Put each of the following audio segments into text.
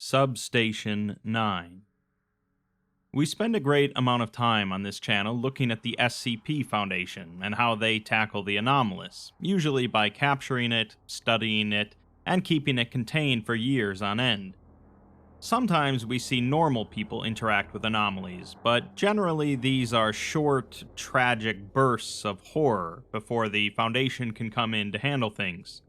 Substation 9. We spend a great amount of time on this channel looking at the SCP Foundation and how they tackle the anomalous, usually by capturing it, studying it, and keeping it contained for years on end. Sometimes we see normal people interact with anomalies, but generally these are short, tragic bursts of horror before the Foundation can come in to handle things.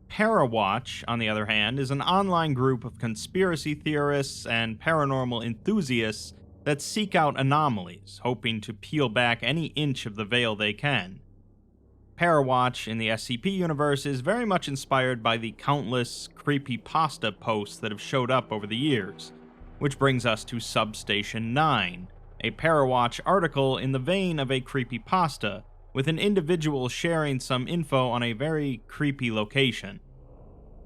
Parawatch, on the other hand, is an online group of conspiracy theorists and paranormal enthusiasts that seek out anomalies, hoping to peel back any inch of the veil they can. Parowatch in the SCP universe is very much inspired by the countless creepypasta posts that have showed up over the years, which brings us to Substation 9, a Parowatch article in the vein of a creepypasta, with an individual sharing some info on a very creepy location.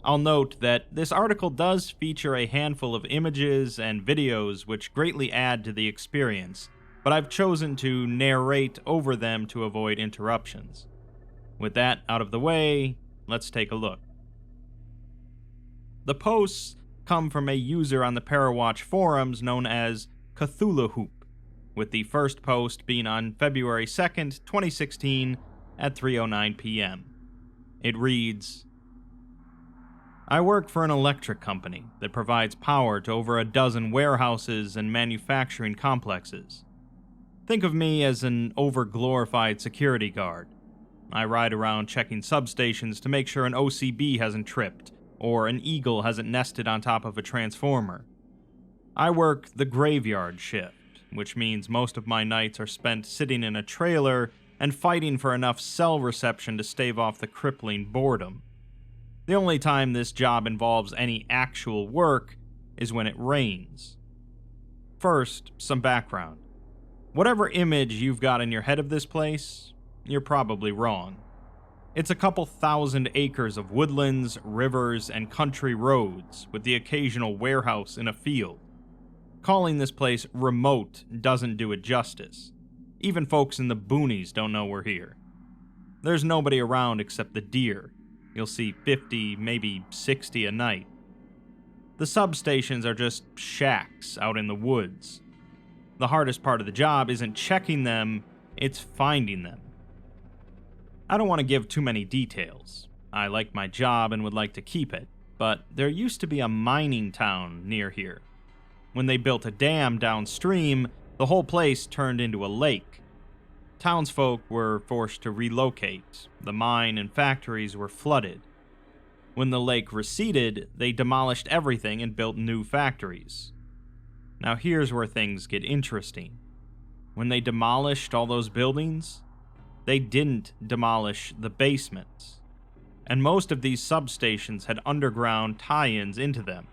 I'll note that this article does feature a handful of images and videos which greatly add to the experience, but I've chosen to narrate over them to avoid interruptions. With that out of the way, let's take a look. The posts come from a user on the Parowatch forums known as Cthulhu, with the first post being on February 2nd, 2016 at 3:09 p.m. It reads, I work for an electric company that provides power to over a dozen warehouses and manufacturing complexes. Think of me as an over-glorified security guard. I ride around checking substations to make sure an OCB hasn't tripped, or an eagle hasn't nested on top of a transformer. I work the graveyard shift, which means most of my nights are spent sitting in a trailer and fighting for enough cell reception to stave off the crippling boredom. The only time this job involves any actual work is when it rains. First, some background. Whatever image you've got in your head of this place, you're probably wrong. It's a couple thousand acres of woodlands, rivers, and country roads, with the occasional warehouse in a field. Calling this place remote doesn't do it justice. Even folks in the boonies don't know we're here. There's nobody around except the deer. You'll see 50, maybe 60 a night. The substations are just shacks out in the woods. The hardest part of the job isn't checking them, it's finding them. I don't want to give too many details. I like my job and would like to keep it, but there used to be a mining town near here. When they built a dam downstream, the whole place turned into a lake. Townsfolk were forced to relocate. The mine and factories were flooded. When the lake receded, they demolished everything and built new factories. Now here's where things get interesting. When they demolished all those buildings, they didn't demolish the basements. And most of these substations had underground tie-ins into them.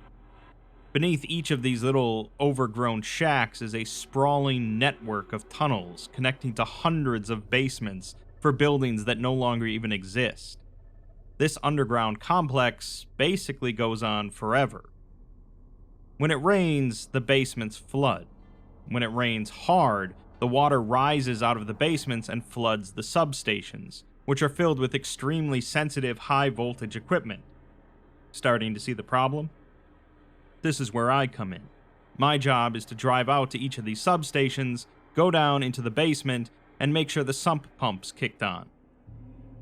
Beneath each of these little overgrown shacks is a sprawling network of tunnels connecting to hundreds of basements for buildings that no longer even exist. This underground complex basically goes on forever. When it rains, the basements flood. When it rains hard, the water rises out of the basements and floods the substations, which are filled with extremely sensitive high-voltage equipment. Starting to see the problem? This is where I come in. My job is to drive out to each of these substations, go down into the basement, and make sure the sump pumps kicked on.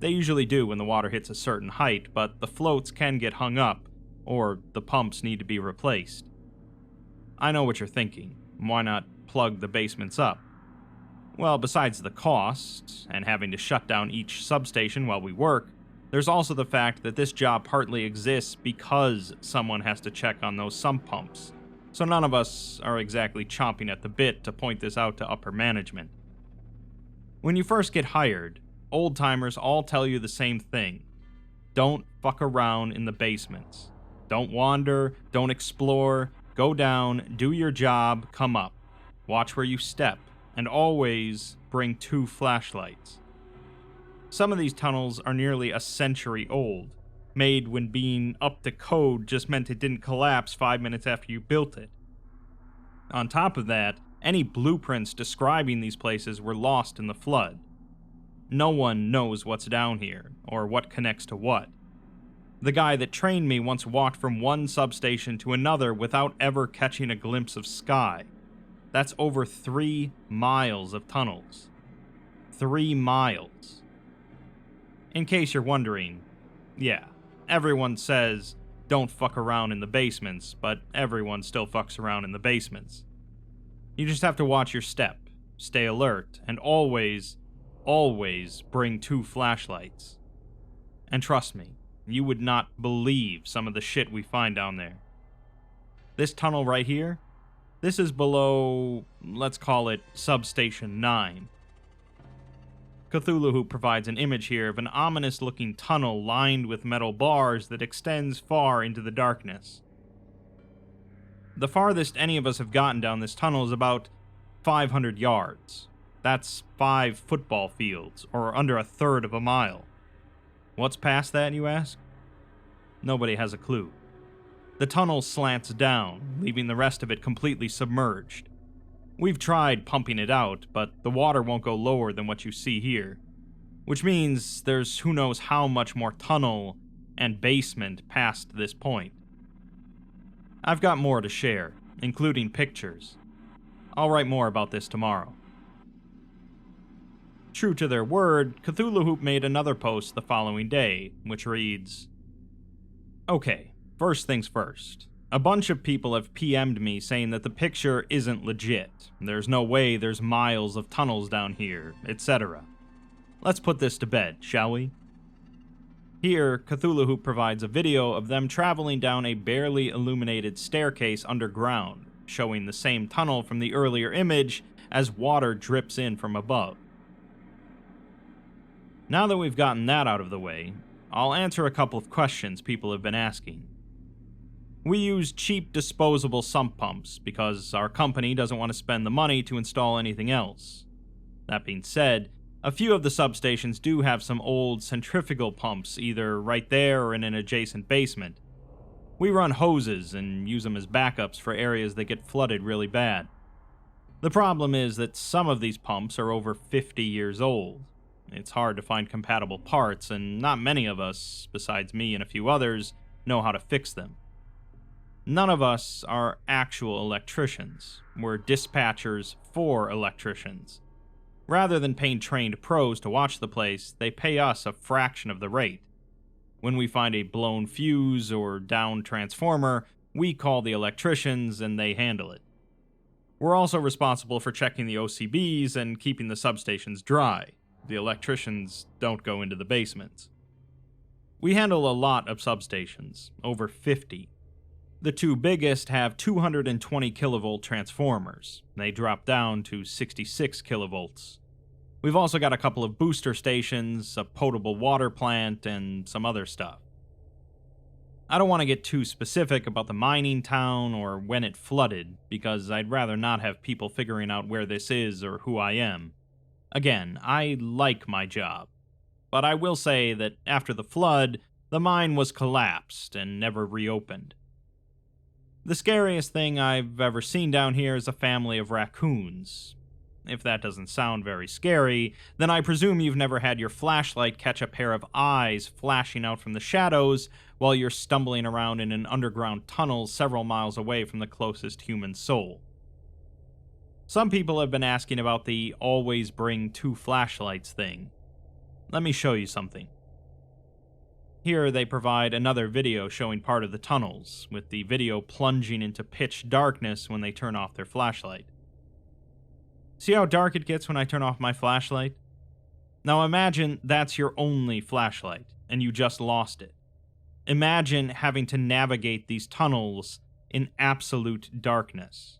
They usually do when the water hits a certain height, but the floats can get hung up, or the pumps need to be replaced. I know what you're thinking. Why not plug the basements up? Well, besides the cost, and having to shut down each substation while we work, there's also the fact that this job partly exists because someone has to check on those sump pumps, so none of us are exactly chomping at the bit to point this out to upper management. When you first get hired, old-timers all tell you the same thing. Don't fuck around in the basements. Don't wander, don't explore, go down, do your job, come up. Watch where you step. And always bring 2 flashlights. Some of these tunnels are nearly a century old, made when being up to code just meant it didn't collapse 5 minutes after you built it. On top of that, any blueprints describing these places were lost in the flood. No one knows what's down here, or what connects to what. The guy that trained me once walked from one substation to another without ever catching a glimpse of sky. That's over 3 miles of tunnels. 3 miles. In case you're wondering, yeah, everyone says don't fuck around in the basements, but everyone still fucks around in the basements. You just have to watch your step, stay alert, and always bring 2 flashlights. And trust me, you would not believe some of the shit we find down there. This tunnel right here, this is below, let's call it Substation 9. Cthulhu provides an image here of an ominous-looking tunnel lined with metal bars that extends far into the darkness. The farthest any of us have gotten down this tunnel is about 500 yards. That's 5 football fields, or under a third of a mile. What's past that, you ask? Nobody has a clue. The tunnel slants down, leaving the rest of it completely submerged. We've tried pumping it out, but the water won't go lower than what you see here, which means there's who knows how much more tunnel and basement past this point. I've got more to share, including pictures. I'll write more about this tomorrow. True to their word, Cthulhu made another post the following day, which reads, "Okay, first things first. A bunch of people have PM'd me saying that the picture isn't legit. There's no way there's miles of tunnels down here, etc. Let's put this to bed, shall we?" Here, Cthulhu provides a video of them traveling down a barely illuminated staircase underground, showing the same tunnel from the earlier image as water drips in from above. Now that we've gotten that out of the way, I'll answer a couple of questions people have been asking. We use cheap disposable sump pumps because our company doesn't want to spend the money to install anything else. That being said, a few of the substations do have some old centrifugal pumps either right there or in an adjacent basement. We run hoses and use them as backups for areas that get flooded really bad. The problem is that some of these pumps are over 50 years old. It's hard to find compatible parts, and not many of us, besides me and a few others, know how to fix them. None of us are actual electricians. We're dispatchers for electricians. Rather than paying trained pros to watch the place, they pay us a fraction of the rate. When we find a blown fuse or downed transformer, we call the electricians and they handle it. We're also responsible for checking the OCBs and keeping the substations dry. The electricians don't go into the basements. We handle a lot of substations, over 50. The 2 biggest have 220 kilovolt transformers. They drop down to 66 kilovolts. We've also got a couple of booster stations, a potable water plant, and some other stuff. I don't want to get too specific about the mining town or when it flooded, because I'd rather not have people figuring out where this is or who I am. Again, I like my job, but I will say that after the flood, the mine was collapsed and never reopened. The scariest thing I've ever seen down here is a family of raccoons. If that doesn't sound very scary, then I presume you've never had your flashlight catch a pair of eyes flashing out from the shadows while you're stumbling around in an underground tunnel several miles away from the closest human soul. Some people have been asking about the always bring 2 flashlights thing. Let me show you something. Here they provide another video showing part of the tunnels, with the video plunging into pitch darkness when they turn off their flashlight. See how dark it gets when I turn off my flashlight? Now imagine that's your only flashlight, and you just lost it. Imagine having to navigate these tunnels in absolute darkness.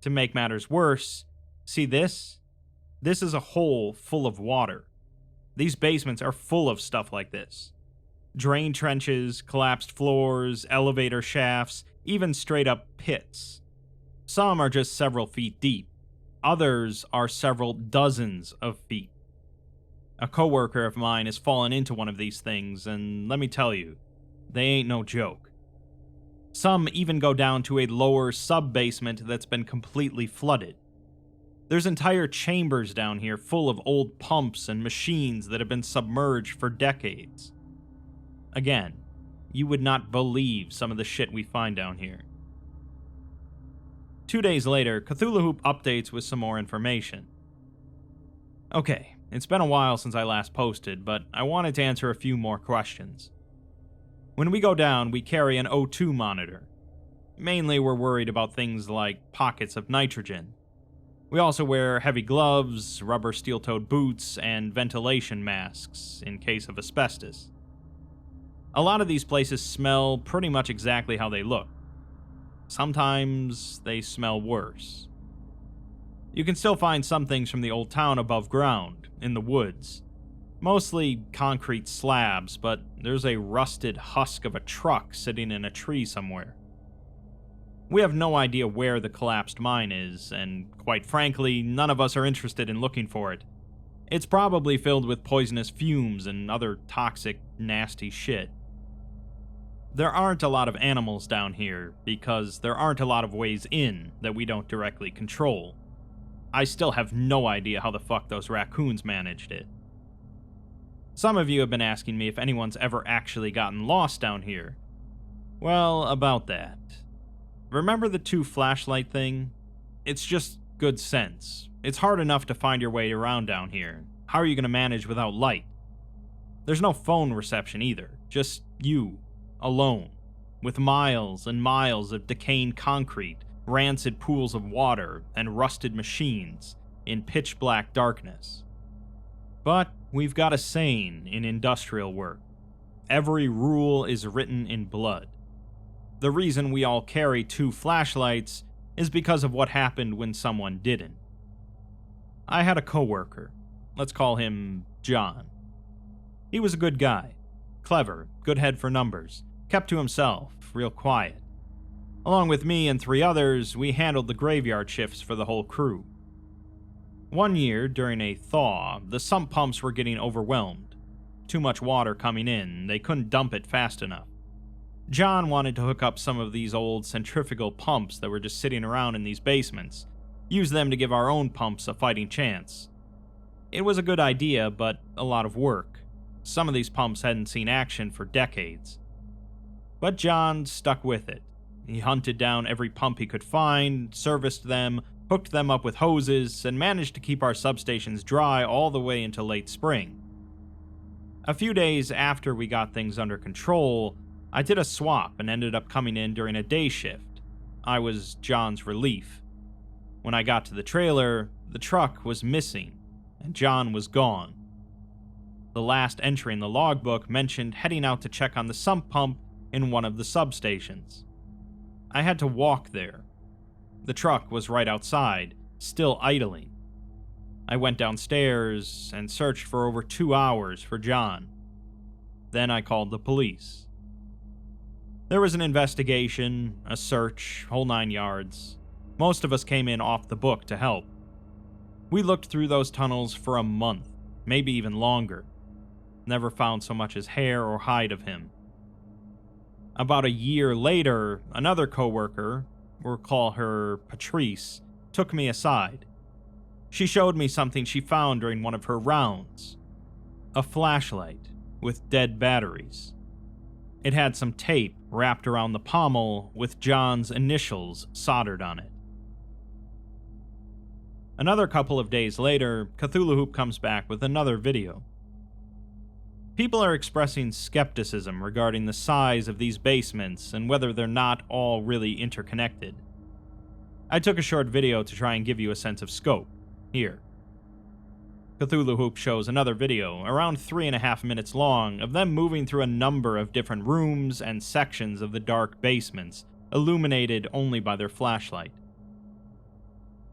To make matters worse, see this? This is a hole full of water. These basements are full of stuff like this. Drain trenches, collapsed floors, elevator shafts, even straight up pits. Some are just several feet deep. Others are several dozens of feet. A coworker of mine has fallen into one of these things, and let me tell you, they ain't no joke. Some even go down to a lower sub-basement that's been completely flooded. There's entire chambers down here full of old pumps and machines that have been submerged for decades. Again, you would not believe some of the shit we find down here. 2 days later, Cthulhu Hoop updates with some more information. Okay, it's been a while since I last posted, but I wanted to answer a few more questions. When we go down, we carry an O2 monitor. Mainly, we're worried about things like pockets of nitrogen. We also wear heavy gloves, rubber steel-toed boots, and ventilation masks in case of asbestos. A lot of these places smell pretty much exactly how they look. Sometimes they smell worse. You can still find some things from the old town above ground, in the woods. Mostly concrete slabs, but there's a rusted husk of a truck sitting in a tree somewhere. We have no idea where the collapsed mine is, and quite frankly, none of us are interested in looking for it. It's probably filled with poisonous fumes and other toxic, nasty shit. There aren't a lot of animals down here, because there aren't a lot of ways in that we don't directly control. I still have no idea how the fuck those raccoons managed it. Some of you have been asking me if anyone's ever actually gotten lost down here. Well, about that. Remember the 2 flashlight thing? It's just good sense. It's hard enough to find your way around down here. How are you going to manage without light? There's no phone reception either. Just you, alone, with miles and miles of decaying concrete, rancid pools of water, and rusted machines in pitch-black darkness. But we've got a saying in industrial work. Every rule is written in blood. The reason we all carry 2 flashlights is because of what happened when someone didn't. I had a coworker. Let's call him John. He was a good guy. Clever, good head for numbers, kept to himself, real quiet. Along with me and 3 others, we handled the graveyard shifts for the whole crew. One year, during a thaw, the sump pumps were getting overwhelmed. Too much water coming in, they couldn't dump it fast enough. John wanted to hook up some of these old centrifugal pumps that were just sitting around in these basements, use them to give our own pumps a fighting chance. It was a good idea, but a lot of work. Some of these pumps hadn't seen action for decades. But John stuck with it. He hunted down every pump he could find, serviced them, hooked them up with hoses, and managed to keep our substations dry all the way until late spring. A few days after we got things under control, I did a swap and ended up coming in during a day shift. I was John's relief. When I got to the trailer, the truck was missing, and John was gone. The last entry in the logbook mentioned heading out to check on the sump pump in one of the substations. I had to walk there. The truck was right outside, still idling. I went downstairs and searched for over 2 hours for John. Then I called the police. There was an investigation, a search, whole 9 yards. Most of us came in off the book to help. We looked through those tunnels for a month, maybe even longer. Never found so much as hair or hide of him. About a year later, another coworker, we'll call her Patrice, took me aside. She showed me something she found during one of her rounds. A flashlight with dead batteries. It had some tape wrapped around the pommel with John's initials soldered on it. Another couple of days later, Cthulhu Hoop comes back with another video. People are expressing skepticism regarding the size of these basements and whether they're not all really interconnected. I took a short video to try and give you a sense of scope. Here. Cthulhu Hoop shows another video, around 3.5 minutes long, of them moving through a number of different rooms and sections of the dark basements, illuminated only by their flashlight.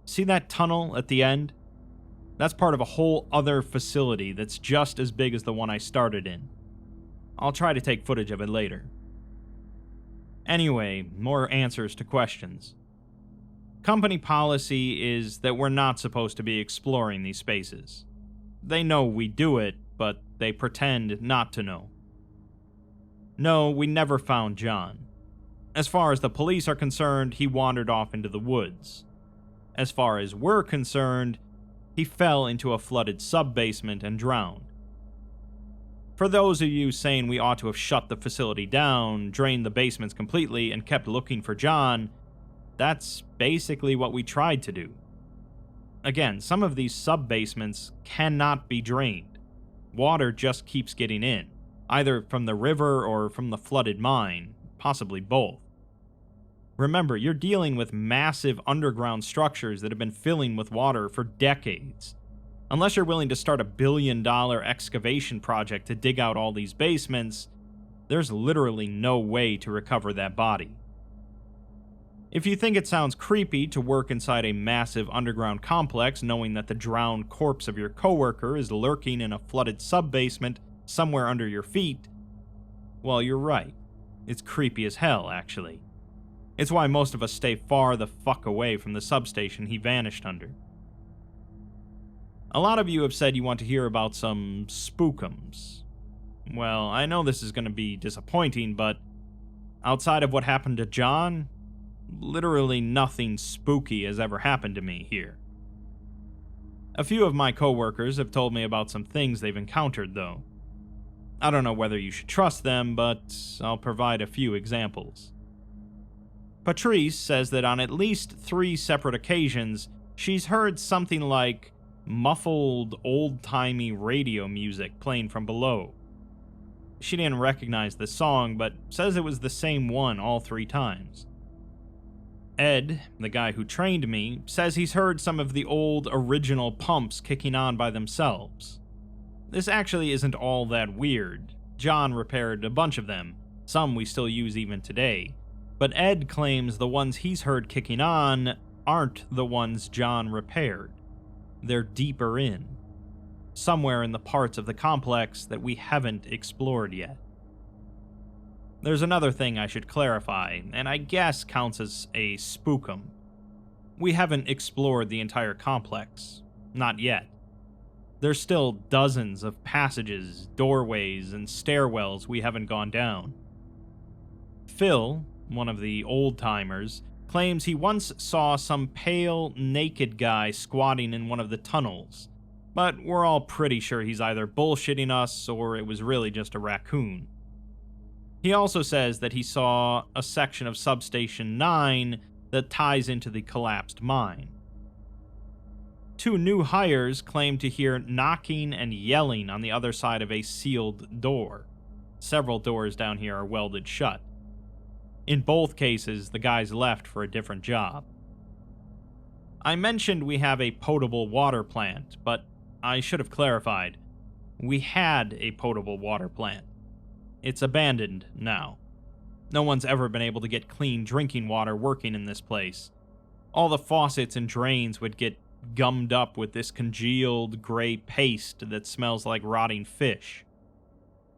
See that tunnel at the end? That's part of a whole other facility that's just as big as the one I started in. I'll try to take footage of it later. Anyway, more answers to questions. Company policy is that we're not supposed to be exploring these spaces. They know we do it, but they pretend not to know. No, we never found John. As far as the police are concerned, he wandered off into the woods. As far as we're concerned, he fell into a flooded sub-basement and drowned. For those of you saying we ought to have shut the facility down, drained the basements completely, and kept looking for John, that's basically what we tried to do. Again, some of these sub-basements cannot be drained. Water just keeps getting in, either from the river or from the flooded mine, possibly both. Remember, you're dealing with massive underground structures that have been filling with water for decades. Unless you're willing to start a billion-dollar excavation project to dig out all these basements, there's literally no way to recover that body. If you think it sounds creepy to work inside a massive underground complex knowing that the drowned corpse of your coworker is lurking in a flooded sub-basement somewhere under your feet, well, you're right. It's creepy as hell, actually. It's why most of us stay far the fuck away from the substation he vanished under. A lot of you have said you want to hear about some spookums. Well, I know this is going to be disappointing, but outside of what happened to John, literally nothing spooky has ever happened to me here. A few of my coworkers have told me about some things they've encountered, though. I don't know whether you should trust them, but I'll provide a few examples. Patrice says that on at least 3 separate occasions, she's heard something like muffled, old-timey radio music playing from below. She didn't recognize the song, but says it was the same one all 3 times. Ed, the guy who trained me, says he's heard some of the old original pumps kicking on by themselves. This actually isn't all that weird. John repaired a bunch of them, some we still use even today, but Ed claims the ones he's heard kicking on aren't the ones John repaired. They're deeper in, somewhere in the parts of the complex that we haven't explored yet. There's another thing I should clarify, and I guess counts as a spookum. We haven't explored the entire complex. Not yet. There's still dozens of passages, doorways, and stairwells we haven't gone down. Phil, one of the old-timers, claims he once saw some pale, naked guy squatting in one of the tunnels, but we're all pretty sure he's either bullshitting us or it was really just a raccoon. He also says that he saw a section of Substation 9 that ties into the collapsed mine. 2 new hires claim to hear knocking and yelling on the other side of a sealed door. Several doors down here are welded shut. In both cases, the guys left for a different job. I mentioned we have a potable water plant, but I should have clarified. We had a potable water plant. It's abandoned now. No one's ever been able to get clean drinking water working in this place. All the faucets and drains would get gummed up with this congealed gray paste that smells like rotting fish.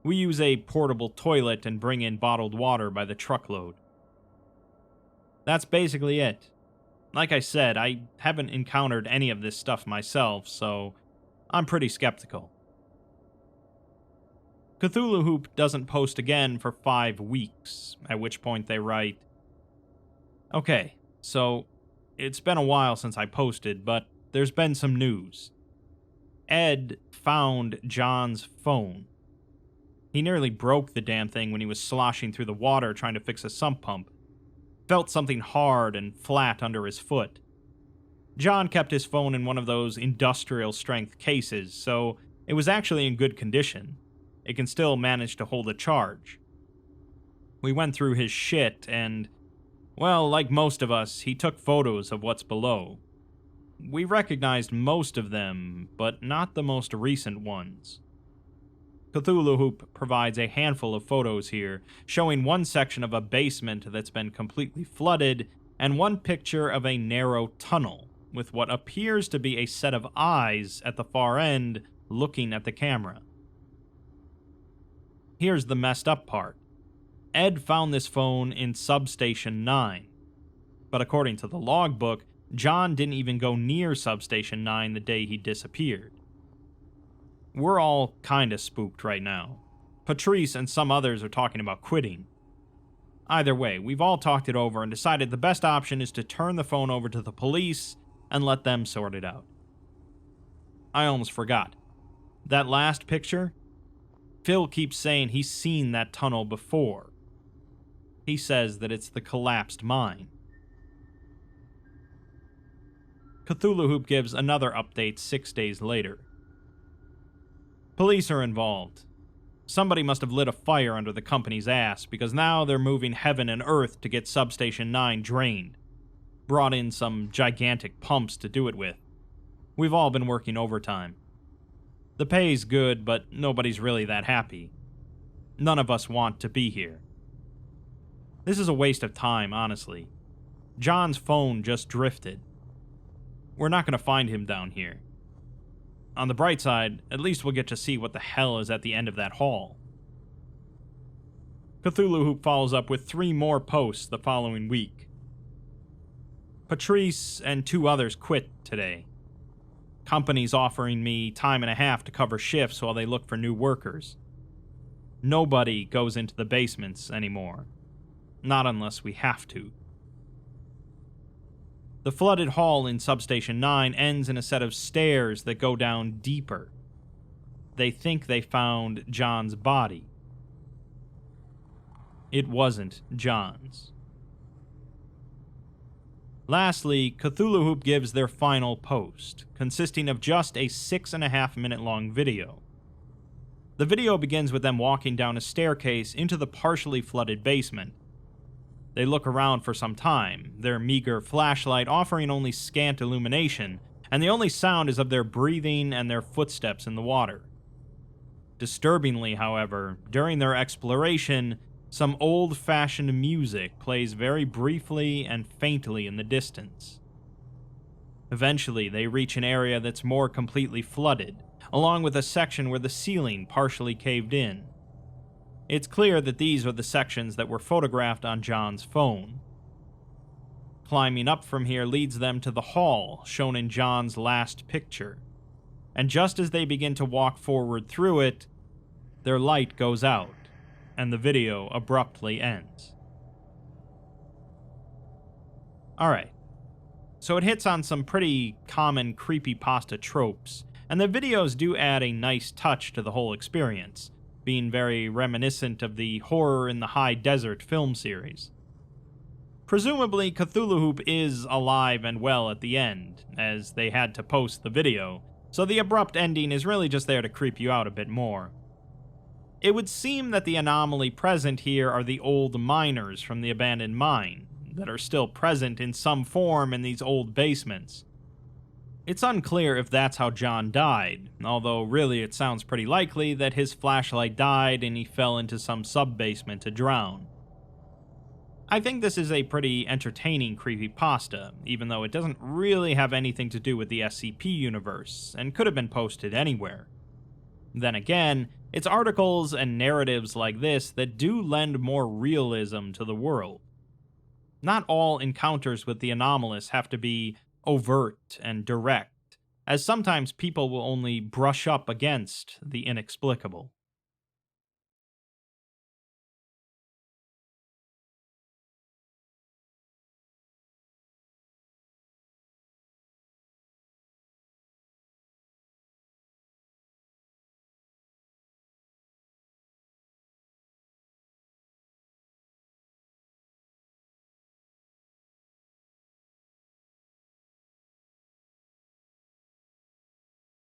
We use a portable toilet and bring in bottled water by the truckload. That's basically it. Like I said, I haven't encountered any of this stuff myself, so I'm pretty skeptical. Cthulhu Hoop doesn't post again for 5 weeks, at which point they write, "Okay, so it's been a while since I posted, but there's been some news. Ed found John's phone. He nearly broke the damn thing when he was sloshing through the water trying to fix a sump pump. Felt something hard and flat under his foot. John kept his phone in one of those industrial-strength cases, so it was actually in good condition. It can still manage to hold a charge. We went through his shit and, well, like most of us, he took photos of what's below. We recognized most of them, but not the most recent ones." Cthulhu Hoop provides a handful of photos here, showing one section of a basement that's been completely flooded, and one picture of a narrow tunnel, with what appears to be a set of eyes at the far end looking at the camera. Here's the messed up part. Ed found this phone in Substation 9. But according to the logbook, John didn't even go near Substation 9 the day he disappeared. We're all kinda spooked right now. Patrice and some others are talking about quitting. Either way, we've all talked it over and decided the best option is to turn the phone over to the police and let them sort it out. I almost forgot. That last picture? Phil keeps saying he's seen that tunnel before. He says that it's the collapsed mine. Cthulhu Hoop gives another update 6 days later. Police are involved. Somebody must have lit a fire under the company's ass, because now they're moving heaven and earth to get Substation 9 drained. Brought in some gigantic pumps to do it with. We've all been working overtime. The pay's good, but nobody's really that happy. None of us want to be here. This is a waste of time, honestly. John's phone just drifted. We're not going to find him down here. On the bright side, at least we'll get to see what the hell is at the end of that hall. Cthulhu Hoop follows up with 3 more posts the following week. Patrice and 2 others quit today. Company's offering me time and a half to cover shifts while they look for new workers. Nobody goes into the basements anymore. Not unless we have to. The flooded hall in Substation 9 ends in a set of stairs that go down deeper. They think they found John's body. It wasn't John's. Lastly, Cthulhu Hoop gives their final post, consisting of just a 6.5-minute long video. The video begins with them walking down a staircase into the partially flooded basement. They look around for some time, their meager flashlight offering only scant illumination, and the only sound is of their breathing and their footsteps in the water. Disturbingly, however, during their exploration, some old-fashioned music plays very briefly and faintly in the distance. Eventually, they reach an area that's more completely flooded, along with a section where the ceiling partially caved in. It's clear that these are the sections that were photographed on John's phone. Climbing up from here leads them to the hall shown in John's last picture, and just as they begin to walk forward through it, their light goes out, and the video abruptly ends. Alright, so it hits on some pretty common creepypasta tropes, and the videos do add a nice touch to the whole experience, being very reminiscent of the Horror in the High Desert film series. Presumably, Cthulhu Hoop is alive and well at the end, as they had to post the video, so the abrupt ending is really just there to creep you out a bit more. It would seem that the anomaly present here are the old miners from the abandoned mine, that are still present in some form in these old basements. It's unclear if that's how John died, although really it sounds pretty likely that his flashlight died and he fell into some sub-basement to drown. I think this is a pretty entertaining creepypasta, even though it doesn't really have anything to do with the SCP universe, and could have been posted anywhere. Then again, it's articles and narratives like this that do lend more realism to the world. Not all encounters with the anomalous have to be overt and direct, as sometimes people will only brush up against the inexplicable.